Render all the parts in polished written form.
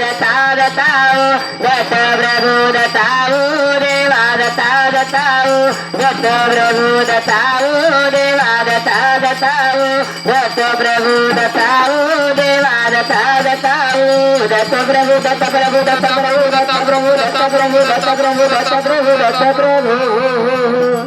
दत्ता दत्ताओ दत्त प्रभु दत्ताओ देवा दत्ता दत्ताओ दत्त प्रभु दत्ताओ देवा दत्ता दत्ताओ दत्त प्रभु दत्ताओ देवा दत्ता दत्ताओ दत्त प्रभु दत्त प्रभु दत्त प्रभु दत्त प्रभु दत्त प्रभु दत्त प्रभु दत्त प्रभु दत्त प्रभु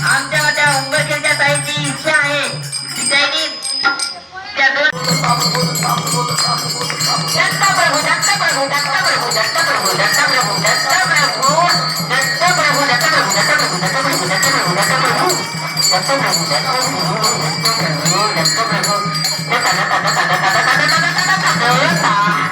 आमच्या त्या उंबरखेडच्या ताईची इच्छा आहे की त्यांनी त्या दोन दत्त प्रभू दत्त प्रभू दत्त प्रभू दत्त प्रभू दत्त प्रभू दत्त प्रभू दत्त प्रभू दत्त प्रभू दत्त प्रभू दत्त प्रभू दत्त प्रभू दत्त प्रभू दत्त प्रभू दत्त प्रभू दत्त प्रभू दत्त प्रभू दत्त प्रभू